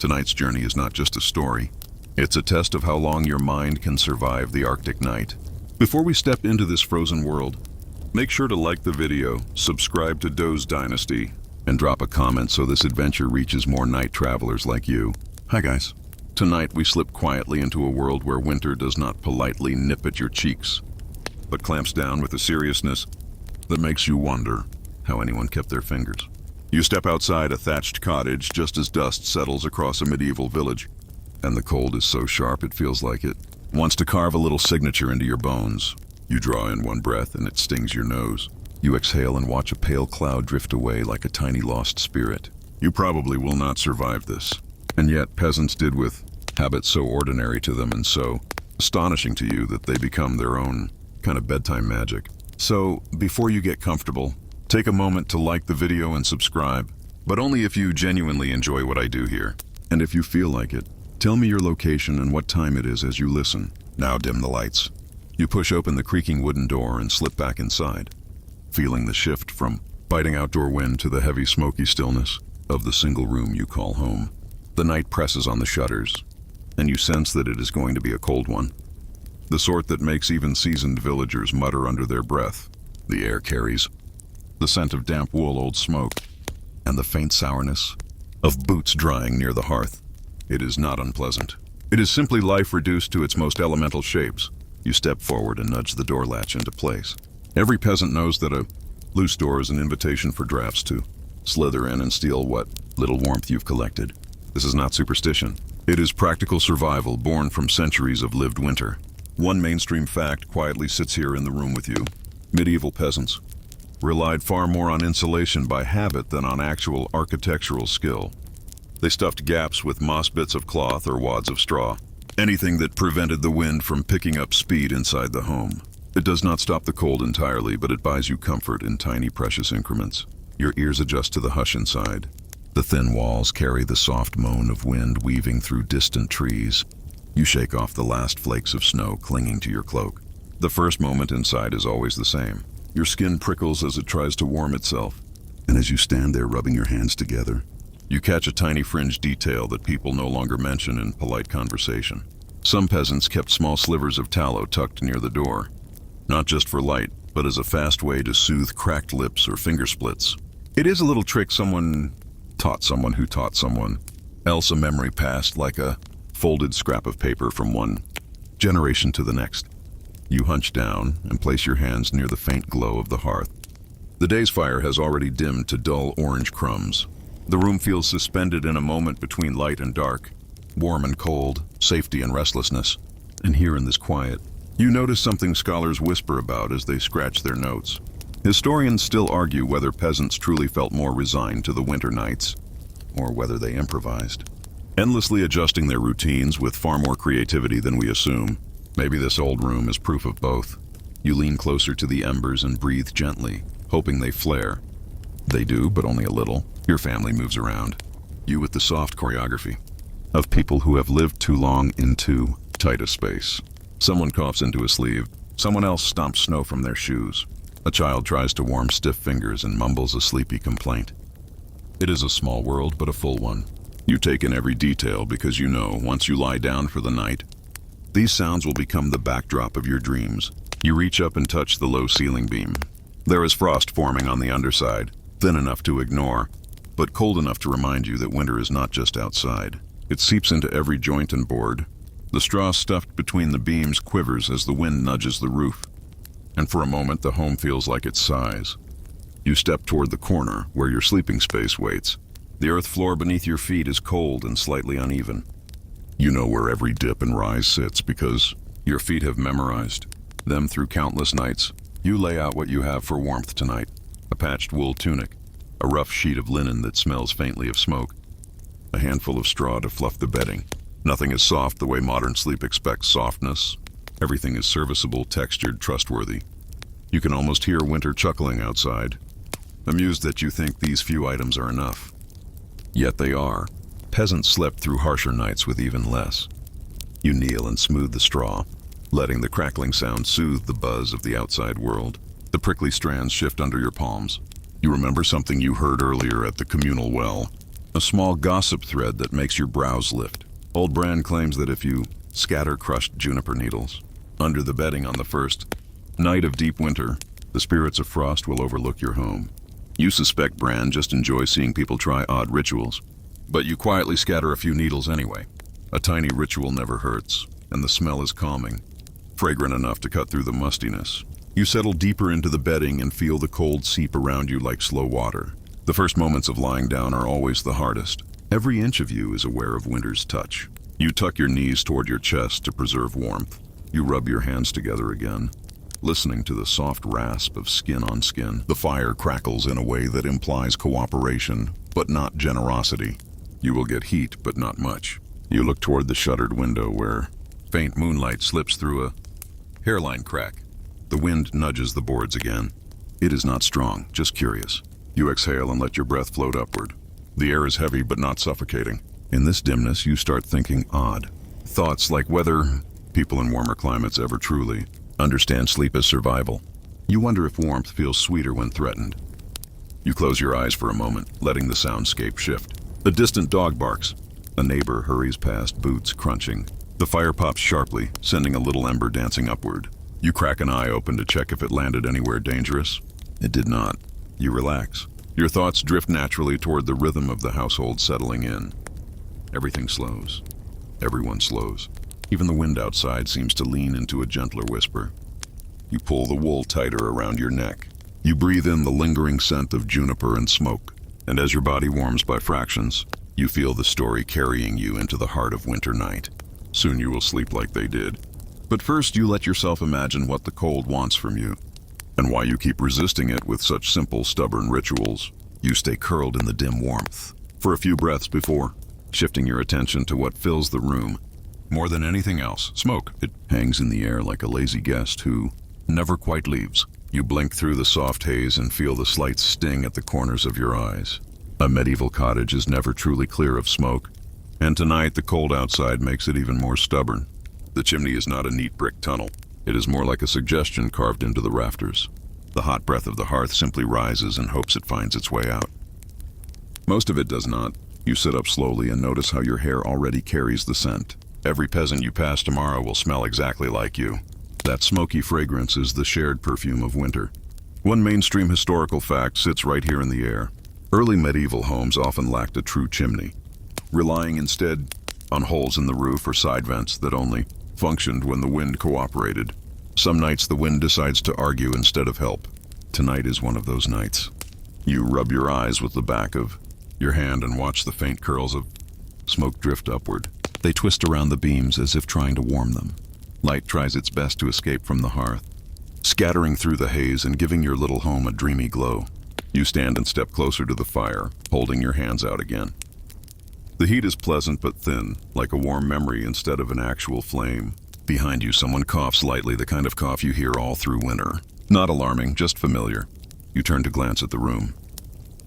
Tonight's journey is not just a story. It's a test of how long your mind can survive the Arctic night. Before we step into this frozen world, make sure to like the video, subscribe to Doe's Dynasty, and drop a comment so this adventure reaches more night travelers like you. Hi guys. Tonight we slip quietly into a world where winter does not politely nip at your cheeks, but clamps down with a seriousness that makes you wonder how anyone kept their fingers. You step outside a thatched cottage just as dust settles across a medieval village, and the cold is so sharp it feels like it wants to carve a little signature into your bones. You draw in one breath and it stings your nose. You exhale and watch a pale cloud drift away like a tiny lost spirit. You probably will not survive this, and yet peasants did with habits so ordinary to them and so astonishing to you that they become their own kind of bedtime magic. So, before you get comfortable, take a moment to like the video and subscribe, but only if you genuinely enjoy what I do here. And if you feel like it, tell me your location and what time it is as you listen. Now dim the lights. You push open the creaking wooden door and slip back inside, feeling the shift from biting outdoor wind to the heavy smoky stillness of the single room you call home. The night presses on the shutters, and you sense that it is going to be a cold one. The sort that makes even seasoned villagers mutter under their breath. The air carries the scent of damp wool, old smoke, and the faint sourness of boots drying near the hearth. It is not unpleasant. It is simply life reduced to its most elemental shapes. You step forward and nudge the door latch into place. Every peasant knows that a loose door is an invitation for drafts to slither in and steal what little warmth you've collected. This is not superstition. It is practical survival born from centuries of lived winter. One mainstream fact quietly sits here in the room with you. Medieval peasants relied far more on insulation by habit than on actual architectural skill. They stuffed gaps with moss bits of cloth or wads of straw, anything that prevented the wind from picking up speed inside the home. It does not stop the cold entirely, but it buys you comfort in tiny precious increments. Your ears adjust to the hush inside. The thin walls carry the soft moan of wind weaving through distant trees. You shake off the last flakes of snow clinging to your cloak. The first moment inside is always the same. Your skin prickles as it tries to warm itself, and as you stand there rubbing your hands together, you catch a tiny fringe detail that people no longer mention in polite conversation. Some peasants kept small slivers of tallow tucked near the door, not just for light, but as a fast way to soothe cracked lips or finger splits. It is a little trick someone taught someone who taught someone else, a memory passed like a folded scrap of paper from one generation to the next. You hunch down and place your hands near the faint glow of the hearth. The day's fire has already dimmed to dull orange crumbs. The room feels suspended in a moment between light and dark, warm and cold, safety and restlessness. And here in this quiet, you notice something scholars whisper about as they scratch their notes. Historians still argue whether peasants truly felt more resigned to the winter nights, or whether they improvised, endlessly adjusting their routines with far more creativity than we assume. Maybe this old room is proof of both. You lean closer to the embers and breathe gently, hoping they flare. They do, but only a little. Your family moves around. You with the soft choreography of people who have lived too long in too tight a space. Someone coughs into a sleeve. Someone else stomps snow from their shoes. A child tries to warm stiff fingers and mumbles a sleepy complaint. It is a small world, but a full one. You take in every detail because you know once you lie down for the night, these sounds will become the backdrop of your dreams. You reach up and touch the low ceiling beam. There is frost forming on the underside, thin enough to ignore, but cold enough to remind you that winter is not just outside. It seeps into every joint and board. The straw stuffed between the beams quivers as the wind nudges the roof, and for a moment the home feels like it sighs. You step toward the corner where your sleeping space waits. The earth floor beneath your feet is cold and slightly uneven. You know where every dip and rise sits because your feet have memorized them through countless nights. You lay out what you have for warmth tonight: a patched wool tunic, a rough sheet of linen that smells faintly of smoke, a handful of straw to fluff the bedding. Nothing is soft the way modern sleep expects softness. Everything is serviceable, textured, trustworthy. You can almost hear winter chuckling outside, amused that you think these few items are enough. Yet they are. Peasants slept through harsher nights with even less. You kneel and smooth the straw, letting the crackling sound soothe the buzz of the outside world. The prickly strands shift under your palms. You remember something you heard earlier at the communal well. A small gossip thread that makes your brows lift. Old Brand claims that if you scatter crushed juniper needles under the bedding on the first night of deep winter, the spirits of frost will overlook your home. You suspect Brand just enjoys seeing people try odd rituals, but you quietly scatter a few needles anyway. A tiny ritual never hurts, and the smell is calming, fragrant enough to cut through the mustiness. You settle deeper into the bedding and feel the cold seep around you like slow water. The first moments of lying down are always the hardest. Every inch of you is aware of winter's touch. You tuck your knees toward your chest to preserve warmth. You rub your hands together again, listening to the soft rasp of skin on skin. The fire crackles in a way that implies cooperation, but not generosity. You will get heat, but not much. You look toward the shuttered window where faint moonlight slips through a hairline crack. The wind nudges the boards again. It is not strong, just curious. You exhale and let your breath float upward. The air is heavy but not suffocating. In this dimness, you start thinking odd thoughts like whether people in warmer climates ever truly understand sleep as survival. You wonder if warmth feels sweeter when threatened. You close your eyes for a moment, letting the soundscape shift. A distant dog barks. A neighbor hurries past, boots crunching. The fire pops sharply, sending a little ember dancing upward. You crack an eye open to check if it landed anywhere dangerous. It did not. You relax. Your thoughts drift naturally toward the rhythm of the household settling in. Everything slows. Everyone slows. Even the wind outside seems to lean into a gentler whisper. You pull the wool tighter around your neck. You breathe in the lingering scent of juniper and smoke. And as your body warms by fractions, you feel the story carrying you into the heart of winter night. Soon you will sleep like they did. But first you let yourself imagine what the cold wants from you, and why you keep resisting it with such simple, stubborn rituals. You stay curled in the dim warmth for a few breaths before shifting your attention to what fills the room. More than anything else, smoke. It hangs in the air like a lazy guest who never quite leaves. You blink through the soft haze and feel the slight sting at the corners of your eyes. A medieval cottage is never truly clear of smoke, and tonight the cold outside makes it even more stubborn. The chimney is not a neat brick tunnel. It is more like a suggestion carved into the rafters. The hot breath of the hearth simply rises and hopes it finds its way out. Most of it does not. You sit up slowly and notice how your hair already carries the scent. Every peasant you pass tomorrow will smell exactly like you. That smoky fragrance is the shared perfume of winter. One mainstream historical fact sits right here in the air. Early medieval homes often lacked a true chimney, relying instead on holes in the roof or side vents that only functioned when the wind cooperated. Some nights the wind decides to argue instead of help. Tonight is one of those nights. You rub your eyes with the back of your hand and watch the faint curls of smoke drift upward. They twist around the beams as if trying to warm them. Light tries its best to escape from the hearth, scattering through the haze and giving your little home a dreamy glow. You stand and step closer to the fire, holding your hands out again. The heat is pleasant but thin, like a warm memory instead of an actual flame. Behind you, someone coughs lightly, the kind of cough you hear all through winter. Not alarming, just familiar. You turn to glance at the room.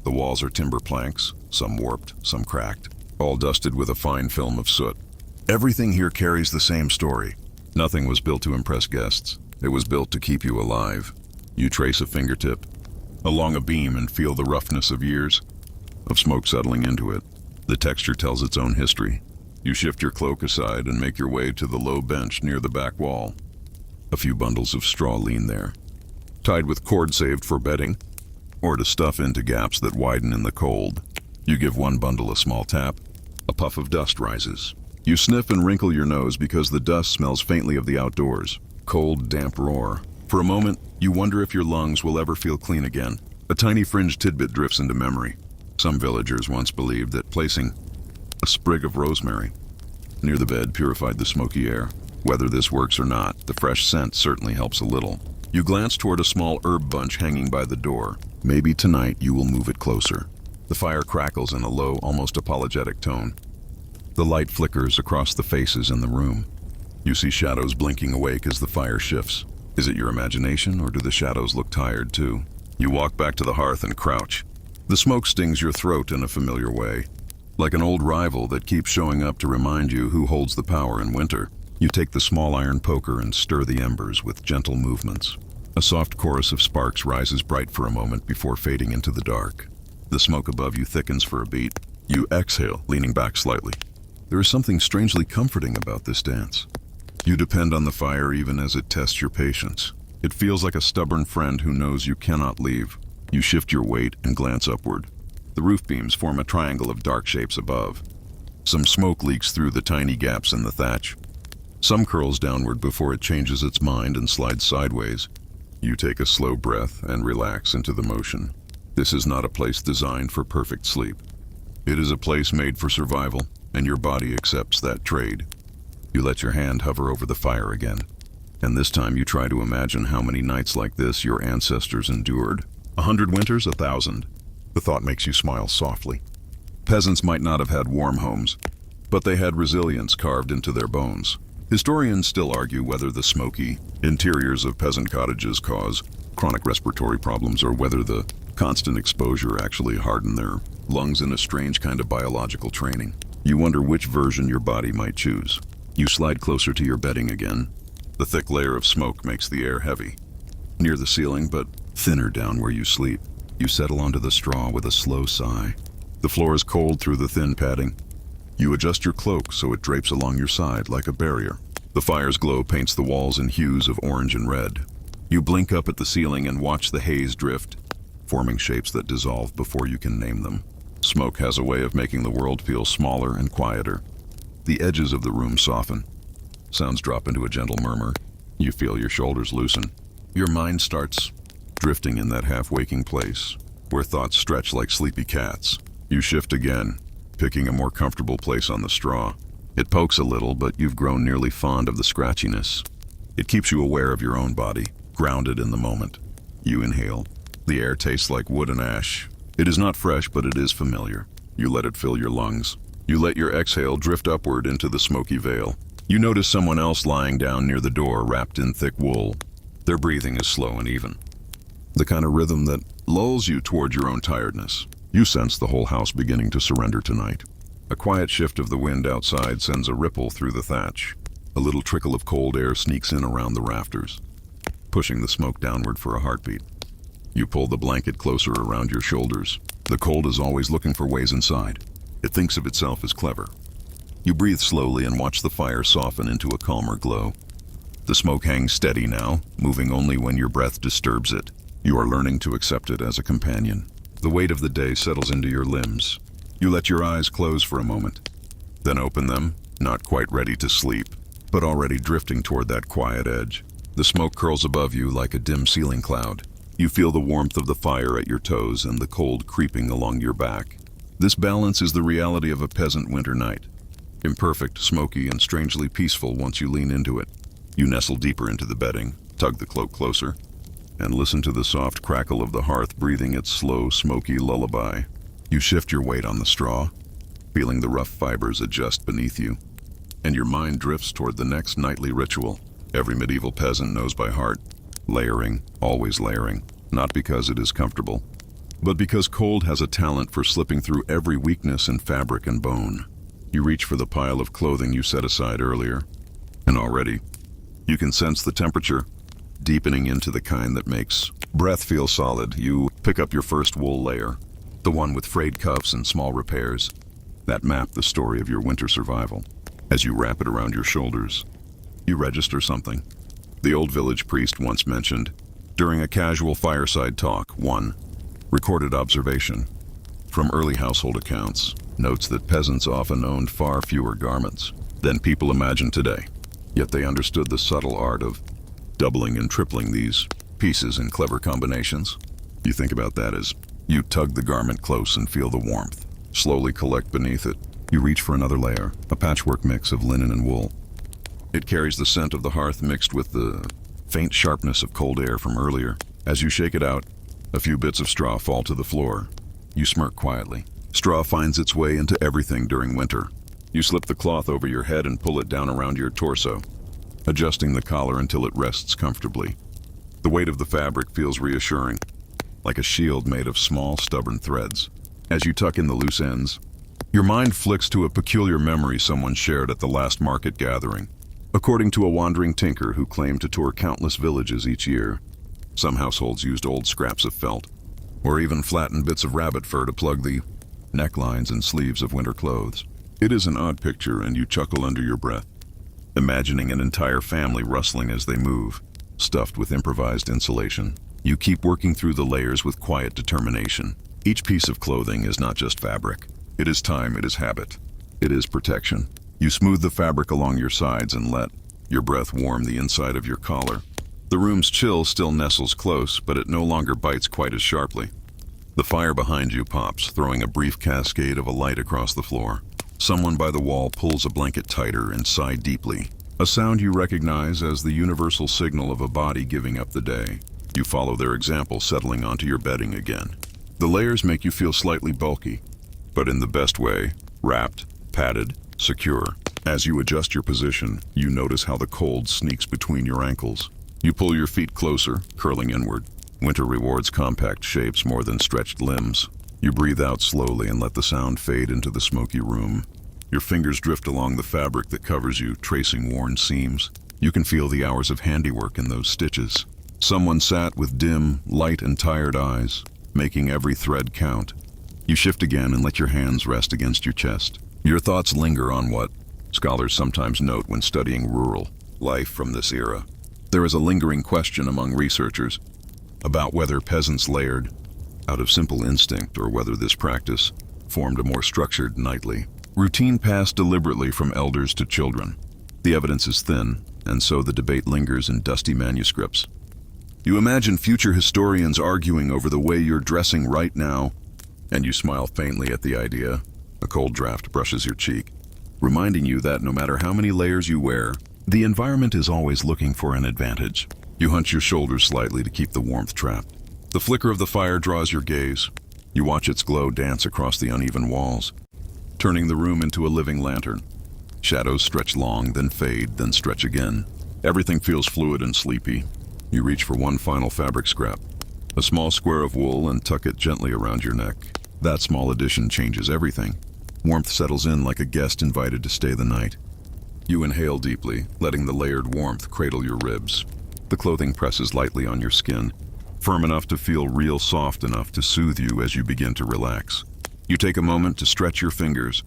The walls are timber planks, some warped, some cracked, all dusted with a fine film of soot. Everything here carries the same story. Nothing was built to impress guests. It was built to keep you alive. You trace a fingertip along a beam and feel the roughness of years of smoke settling into it. The texture tells its own history. You shift your cloak aside and make your way to the low bench near the back wall. A few bundles of straw lean there, tied with cord saved for bedding, or to stuff into gaps that widen in the cold. You give one bundle a small tap. A puff of dust rises. You sniff and wrinkle your nose because the dust smells faintly of the outdoors. Cold, damp roar. For a moment, you wonder if your lungs will ever feel clean again. A tiny fringe tidbit drifts into memory. Some villagers once believed that placing a sprig of rosemary near the bed purified the smoky air. Whether this works or not, the fresh scent certainly helps a little. You glance toward a small herb bunch hanging by the door. Maybe tonight you will move it closer. The fire crackles in a low, almost apologetic tone. The light flickers across the faces in the room. You see shadows blinking awake as the fire shifts. Is it your imagination, or do the shadows look tired too? You walk back to the hearth and crouch. The smoke stings your throat in a familiar way, like an old rival that keeps showing up to remind you who holds the power in winter. You take the small iron poker and stir the embers with gentle movements. A soft chorus of sparks rises bright for a moment before fading into the dark. The smoke above you thickens for a beat, You exhale, leaning back slightly. There is something strangely comforting about this dance. You depend on the fire even as it tests your patience. It feels like a stubborn friend who knows you cannot leave. You shift your weight and glance upward. The roof beams form a triangle of dark shapes above. Some smoke leaks through the tiny gaps in the thatch. Some curls downward before it changes its mind and slides sideways. You take a slow breath and relax into the motion. This is not a place designed for perfect sleep. It is a place made for survival, and your body accepts that trade. You let your hand hover over the fire again. And this time you try to imagine how many nights like this your ancestors endured. 100 winters, 1,000. The thought makes you smile softly. Peasants might not have had warm homes, but they had resilience carved into their bones. Historians still argue whether the smoky interiors of peasant cottages cause chronic respiratory problems or whether the constant exposure actually hardened their lungs in a strange kind of biological training. You wonder which version your body might choose. You slide closer to your bedding again. The thick layer of smoke makes the air heavy. Near the ceiling, but thinner down where you sleep, you settle onto the straw with a slow sigh. The floor is cold through the thin padding. You adjust your cloak so it drapes along your side like a barrier. The fire's glow paints the walls in hues of orange and red. You blink up at the ceiling and watch the haze drift, forming shapes that dissolve before you can name them. Smoke has a way of making the world feel smaller and quieter. The edges of the room soften. Sounds drop into a gentle murmur. You feel your shoulders loosen. Your mind starts drifting in that half-waking place, where thoughts stretch like sleepy cats. You shift again, picking a more comfortable place on the straw. It pokes a little, but you've grown nearly fond of the scratchiness. It keeps you aware of your own body, grounded in the moment. You inhale. The air tastes like wood and ash. It is not fresh, but it is familiar. You let it fill your lungs. You let your exhale drift upward into the smoky veil. You notice someone else lying down near the door, wrapped in thick wool. Their breathing is slow and even, the kind of rhythm that lulls you toward your own tiredness. You sense the whole house beginning to surrender tonight. A quiet shift of the wind outside sends a ripple through the thatch. A little trickle of cold air sneaks in around the rafters, pushing the smoke downward for a heartbeat. You pull the blanket closer around your shoulders. The cold is always looking for ways inside. It thinks of itself as clever. You breathe slowly and watch the fire soften into a calmer glow. The smoke hangs steady now, moving only when your breath disturbs it. You are learning to accept it as a companion. The weight of the day settles into your limbs. You let your eyes close for a moment, then open them, not quite ready to sleep, but already drifting toward that quiet edge. The smoke curls above you like a dim ceiling cloud. You feel the warmth of the fire at your toes and the cold creeping along your back. This balance is the reality of a peasant winter night. Imperfect, smoky, and strangely peaceful once you lean into it. You nestle deeper into the bedding, tug the cloak closer, and listen to the soft crackle of the hearth breathing its slow, smoky lullaby. You shift your weight on the straw, feeling the rough fibers adjust beneath you, and your mind drifts toward the next nightly ritual. Every medieval peasant knows by heart, layering, always layering, not because it is comfortable, but because cold has a talent for slipping through every weakness in fabric and bone. You reach for the pile of clothing you set aside earlier, and already you can sense the temperature deepening into the kind that makes breath feel solid. You pick up your first wool layer, the one with frayed cuffs and small repairs, that map the story of your winter survival. As you wrap it around your shoulders, you register something. The old village priest once mentioned, during a casual fireside talk, one recorded observation from early household accounts notes that peasants often owned far fewer garments than people imagine today, yet they understood the subtle art of doubling and tripling these pieces in clever combinations. You think about that as you tug the garment close and feel the warmth slowly collect beneath it. You reach for another layer, a patchwork mix of linen and wool. It carries the scent of the hearth mixed with the faint sharpness of cold air from earlier. As you shake it out, a few bits of straw fall to the floor. You smirk quietly. Straw finds its way into everything during winter. You slip the cloth over your head and pull it down around your torso, adjusting the collar until it rests comfortably. The weight of the fabric feels reassuring, like a shield made of small, stubborn threads. As you tuck in the loose ends, your mind flicks to a peculiar memory someone shared at the last market gathering. According to a wandering tinker who claimed to tour countless villages each year, some households used old scraps of felt, or even flattened bits of rabbit fur to plug the necklines and sleeves of winter clothes. It is an odd picture, and you chuckle under your breath, imagining an entire family rustling as they move, stuffed with improvised insulation. You keep working through the layers with quiet determination. Each piece of clothing is not just fabric. It is time, it is habit, it is protection. You smooth the fabric along your sides and let your breath warm the inside of your collar. The room's chill still nestles close, but it no longer bites quite as sharply. The fire behind you pops, throwing a brief cascade of a light across the floor. Someone by the wall pulls a blanket tighter and sigh deeply, a sound you recognize as the universal signal of a body giving up the day. You follow their example, settling onto your bedding again. The layers make you feel slightly bulky, but in the best way, wrapped, padded, secure. As you adjust your position, you notice how the cold sneaks between your ankles. You pull your feet closer, curling inward. Winter rewards compact shapes more than stretched limbs. You breathe out slowly and let the sound fade into the smoky room. Your fingers drift along the fabric that covers you, tracing worn seams. You can feel the hours of handiwork in those stitches. Someone sat with dim, light and tired eyes, making every thread count. You shift again and let your hands rest against your chest. Your thoughts linger on what scholars sometimes note when studying rural life from this era. There is a lingering question among researchers about whether peasants layered out of simple instinct or whether this practice formed a more structured nightly routine passed deliberately from elders to children. The evidence is thin, and so the debate lingers in dusty manuscripts. You imagine future historians arguing over the way you're dressing right now, and you smile faintly at the idea. A cold draft brushes your cheek, reminding you that no matter how many layers you wear, the environment is always looking for an advantage. You hunch your shoulders slightly to keep the warmth trapped. The flicker of the fire draws your gaze. You watch its glow dance across the uneven walls, turning the room into a living lantern. Shadows stretch long, then fade, then stretch again. Everything feels fluid and sleepy. You reach for one final fabric scrap, a small square of wool, and tuck it gently around your neck. That small addition changes everything. Warmth settles in like a guest invited to stay the night. You inhale deeply, letting the layered warmth cradle your ribs. The clothing presses lightly on your skin, firm enough to feel real soft enough to soothe you as you begin to relax. You take a moment to stretch your fingers,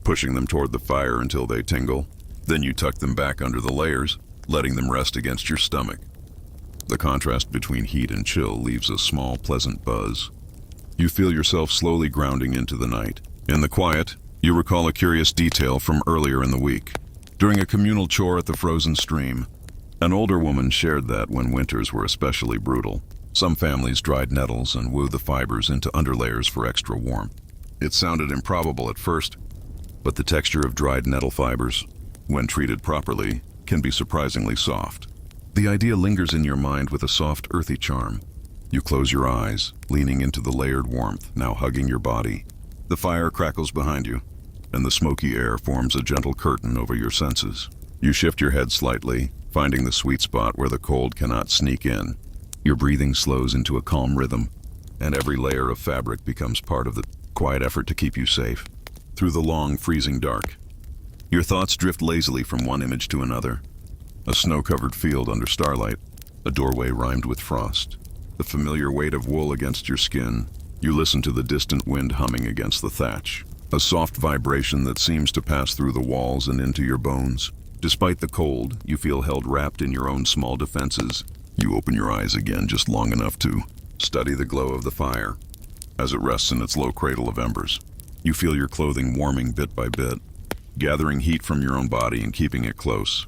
pushing them toward the fire until they tingle. Then you tuck them back under the layers, letting them rest against your stomach. The contrast between heat and chill leaves a small, pleasant buzz. You feel yourself slowly grounding into the night. In the quiet, you recall a curious detail from earlier in the week. During a communal chore at the frozen stream, an older woman shared that when winters were especially brutal, some families dried nettles and wove the fibers into underlayers for extra warmth. It sounded improbable at first, but the texture of dried nettle fibers, when treated properly, can be surprisingly soft. The idea lingers in your mind with a soft, earthy charm. You close your eyes, leaning into the layered warmth, now hugging your body. The fire crackles behind you, and the smoky air forms a gentle curtain over your senses. You shift your head slightly, finding the sweet spot where the cold cannot sneak in. Your breathing slows into a calm rhythm, and every layer of fabric becomes part of the quiet effort to keep you safe. Through the long, freezing dark, your thoughts drift lazily from one image to another. A snow-covered field under starlight, a doorway rimed with frost, the familiar weight of wool against your skin. You listen to the distant wind humming against the thatch, a soft vibration that seems to pass through the walls and into your bones. Despite the cold, you feel held wrapped in your own small defenses. You open your eyes again just long enough to study the glow of the fire as it rests in its low cradle of embers. You feel your clothing warming bit by bit, gathering heat from your own body and keeping it close.